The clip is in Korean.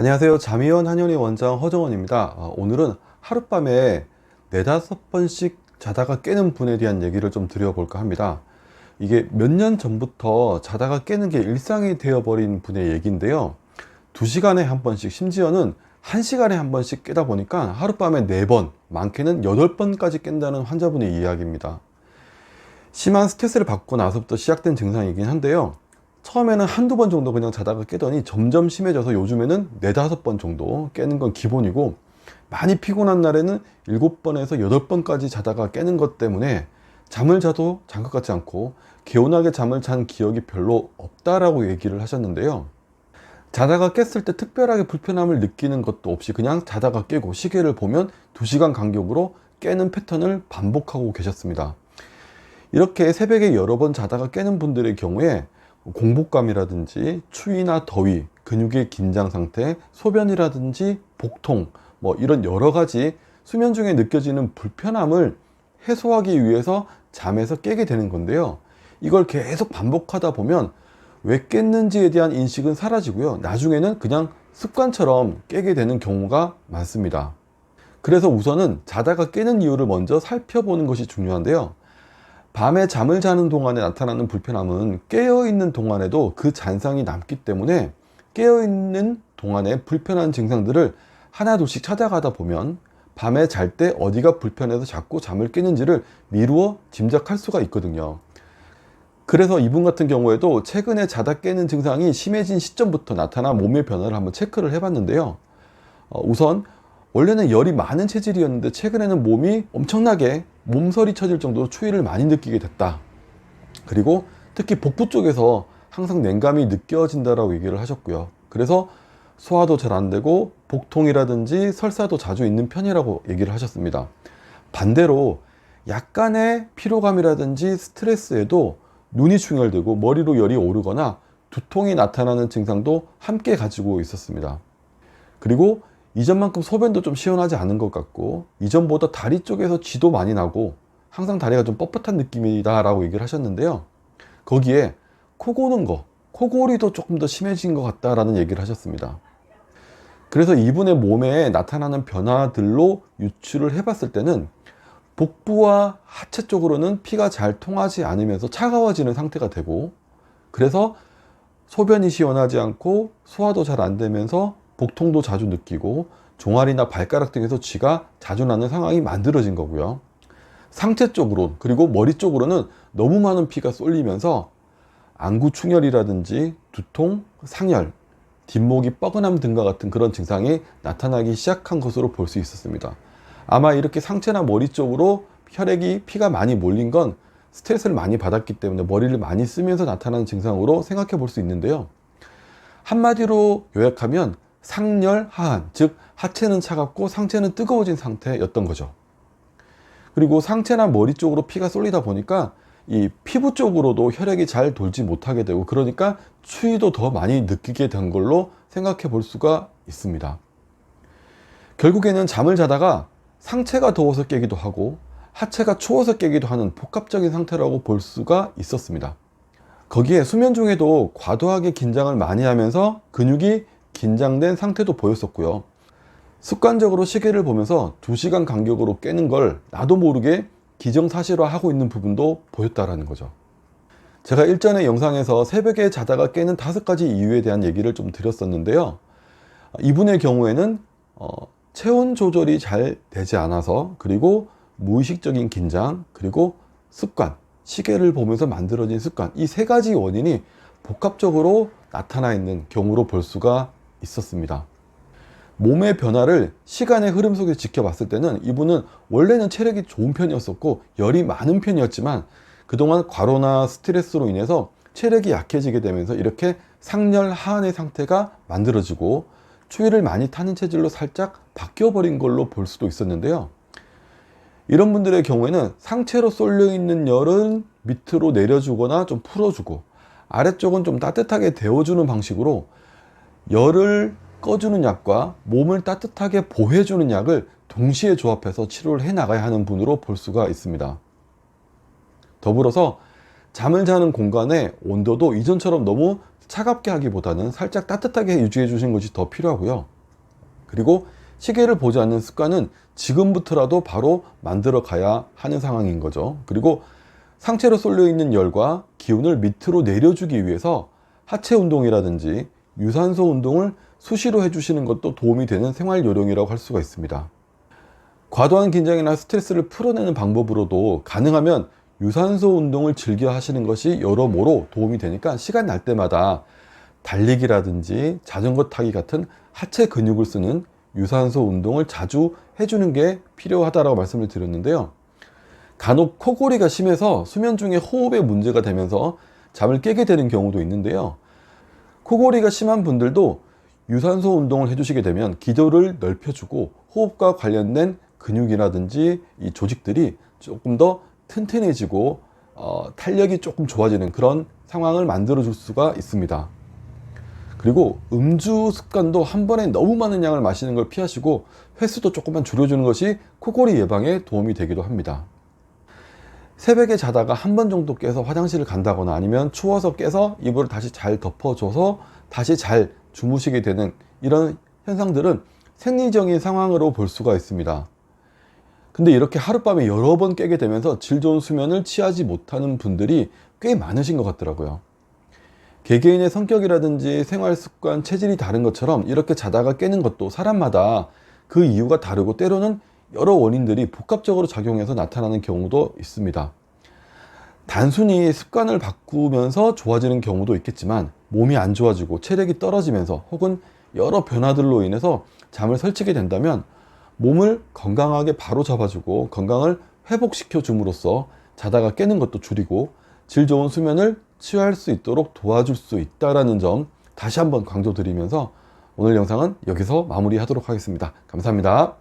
안녕하세요. 잠이원 한의원의 원장 허정원입니다. 오늘은 하룻밤에 4~5번씩 자다가 깨는 분에 대한 얘기를 좀 드려볼까 합니다. 이게 몇 년 전부터 자다가 깨는 게 일상이 되어버린 분의 얘기인데요. 2시간에 한 번씩, 심지어는 1시간에 한 번씩 깨다 보니까 하룻밤에 4번, 많게는 8번까지 깬다는 환자분의 이야기입니다. 심한 스트레스를 받고 나서부터 시작된 증상이긴 한데요. 처음에는 한두 번 정도 그냥 자다가 깨더니 점점 심해져서 요즘에는 4~5번 정도 깨는 건 기본이고, 많이 피곤한 날에는 7번에서 8번까지 자다가 깨는 것 때문에 잠을 자도 잔 것 같지 않고 개운하게 잠을 잔 기억이 별로 없다라고 얘기를 하셨는데요. 자다가 깼을 때 특별하게 불편함을 느끼는 것도 없이 그냥 자다가 깨고 시계를 보면 2시간 간격으로 깨는 패턴을 반복하고 계셨습니다. 이렇게 새벽에 여러 번 자다가 깨는 분들의 경우에 공복감이라든지 추위나 더위, 근육의 긴장 상태, 소변이라든지 복통, 이런 여러 가지 수면 중에 느껴지는 불편함을 해소하기 위해서 잠에서 깨게 되는 건데요. 이걸 계속 반복하다 보면 왜 깼는지에 대한 인식은 사라지고요. 나중에는 그냥 습관처럼 깨게 되는 경우가 많습니다. 그래서 우선은 자다가 깨는 이유를 먼저 살펴보는 것이 중요한데요. 밤에 잠을 자는 동안에 나타나는 불편함은 깨어있는 동안에도 그 잔상이 남기 때문에 깨어있는 동안에 불편한 증상들을 하나둘씩 찾아가다 보면 밤에 잘 때 어디가 불편해서 자꾸 잠을 깨는지를 미루어 짐작할 수가 있거든요. 그래서 이분 같은 경우에도 최근에 자다 깨는 증상이 심해진 시점부터 나타난 몸의 변화를 한번 체크를 해봤는데요. 우선 원래는 열이 많은 체질이었는데 최근에는 몸이 엄청나게 몸서리 쳐질 정도로 추위를 많이 느끼게 됐다. 그리고 특히 복부 쪽에서 항상 냉감이 느껴진다라고 얘기를 하셨고요. 그래서 소화도 잘 안 되고 복통이라든지 설사도 자주 있는 편이라고 얘기를 하셨습니다. 반대로 약간의 피로감이라든지 스트레스에도 눈이 충혈되고 머리로 열이 오르거나 두통이 나타나는 증상도 함께 가지고 있었습니다. 그리고 이전만큼 소변도 좀 시원하지 않은 것 같고, 이전보다 다리 쪽에서 쥐도 많이 나고 항상 다리가 좀 뻣뻣한 느낌이다 라고 얘기를 하셨는데요. 거기에 코 고는 거, 코골이도 조금 더 심해진 것 같다라는 얘기를 하셨습니다. 그래서 이분의 몸에 나타나는 변화들로 유추를 해봤을 때는 복부와 하체 쪽으로는 피가 잘 통하지 않으면서 차가워지는 상태가 되고, 그래서 소변이 시원하지 않고 소화도 잘 안 되면서 복통도 자주 느끼고 종아리나 발가락 등에서 쥐가 자주 나는 상황이 만들어진 거고요. 상체 쪽으로, 그리고 머리 쪽으로는 너무 많은 피가 쏠리면서 안구충혈이라든지 두통, 상열, 뒷목이 뻐근함 등과 같은 그런 증상이 나타나기 시작한 것으로 볼 수 있었습니다. 아마 이렇게 상체나 머리 쪽으로 혈액이 피가 많이 몰린 건 스트레스를 많이 받았기 때문에 머리를 많이 쓰면서 나타나는 증상으로 생각해 볼 수 있는데요. 한마디로 요약하면 상열 하한, 즉 하체는 차갑고 상체는 뜨거워진 상태였던 거죠. 그리고 상체나 머리 쪽으로 피가 쏠리다 보니까 이 피부 쪽으로도 혈액이 잘 돌지 못하게 되고, 그러니까 추위도 더 많이 느끼게 된 걸로 생각해 볼 수가 있습니다. 결국에는 잠을 자다가 상체가 더워서 깨기도 하고 하체가 추워서 깨기도 하는 복합적인 상태라고 볼 수가 있었습니다. 거기에 수면 중에도 과도하게 긴장을 많이 하면서 근육이 긴장된 상태도 보였었고요. 습관적으로 시계를 보면서 2시간 간격으로 깨는 걸 나도 모르게 기정사실화하고 있는 부분도 보였다라는 거죠. 제가 일전에 영상에서 새벽에 자다가 깨는 5가지 이유에 대한 얘기를 좀 드렸었는데요. 이분의 경우에는 체온 조절이 잘 되지 않아서, 그리고 무의식적인 긴장, 그리고 습관, 시계를 보면서 만들어진 습관, 이 3가지 원인이 복합적으로 나타나 있는 경우로 볼 수가 있었습니다. 몸의 변화를 시간의 흐름 속에 지켜봤을 때는 이분은 원래는 체력이 좋은 편이었었고 열이 많은 편이었지만 그동안 과로나 스트레스로 인해서 체력이 약해지게 되면서 이렇게 상열 하한의 상태가 만들어지고 추위를 많이 타는 체질로 살짝 바뀌어버린 걸로 볼 수도 있었는데요. 이런 분들의 경우에는 상체로 쏠려 있는 열은 밑으로 내려주거나 좀 풀어주고 아래쪽은 좀 따뜻하게 데워주는 방식으로 열을 꺼주는 약과 몸을 따뜻하게 보호해주는 약을 동시에 조합해서 치료를 해 나가야 하는 분으로 볼 수가 있습니다. 더불어서 잠을 자는 공간의 온도도 이전처럼 너무 차갑게 하기보다는 살짝 따뜻하게 유지해 주시는 것이 더 필요하고요. 그리고 시계를 보지 않는 습관은 지금부터라도 바로 만들어 가야 하는 상황인 거죠. 그리고 상체로 쏠려 있는 열과 기운을 밑으로 내려주기 위해서 하체 운동이라든지 유산소 운동을 수시로 해주시는 것도 도움이 되는 생활 요령이라고 할 수가 있습니다. 과도한 긴장이나 스트레스를 풀어내는 방법으로도 가능하면 유산소 운동을 즐겨 하시는 것이 여러모로 도움이 되니까 시간 날 때마다 달리기라든지 자전거 타기 같은 하체 근육을 쓰는 유산소 운동을 자주 해주는 게 필요하다고 말씀을 드렸는데요. 간혹 코골이가 심해서 수면 중에 호흡에 문제가 되면서 잠을 깨게 되는 경우도 있는데요. 코골이가 심한 분들도 유산소 운동을 해주시게 되면 기도를 넓혀주고 호흡과 관련된 근육이라든지 이 조직들이 조금 더 튼튼해지고 탄력이 조금 좋아지는 그런 상황을 만들어 줄 수가 있습니다. 그리고 음주 습관도 한 번에 너무 많은 양을 마시는 걸 피하시고 횟수도 조금만 줄여주는 것이 코골이 예방에 도움이 되기도 합니다. 새벽에 자다가 한 번 정도 깨서 화장실을 간다거나 아니면 추워서 깨서 이불을 다시 잘 덮어줘서 다시 잘 주무시게 되는 이런 현상들은 생리적인 상황으로 볼 수가 있습니다. 근데 이렇게 하룻밤에 여러 번 깨게 되면서 질 좋은 수면을 취하지 못하는 분들이 꽤 많으신 것 같더라고요. 개개인의 성격이라든지 생활 습관, 체질이 다른 것처럼 이렇게 자다가 깨는 것도 사람마다 그 이유가 다르고 때로는 여러 원인들이 복합적으로 작용해서 나타나는 경우도 있습니다. 단순히 습관을 바꾸면서 좋아지는 경우도 있겠지만 몸이 안 좋아지고 체력이 떨어지면서 혹은 여러 변화들로 인해서 잠을 설치게 된다면 몸을 건강하게 바로 잡아주고 건강을 회복시켜 줌으로써 자다가 깨는 것도 줄이고 질 좋은 수면을 취할 수 있도록 도와줄 수 있다는 점 다시 한번 강조드리면서 오늘 영상은 여기서 마무리하도록 하겠습니다. 감사합니다.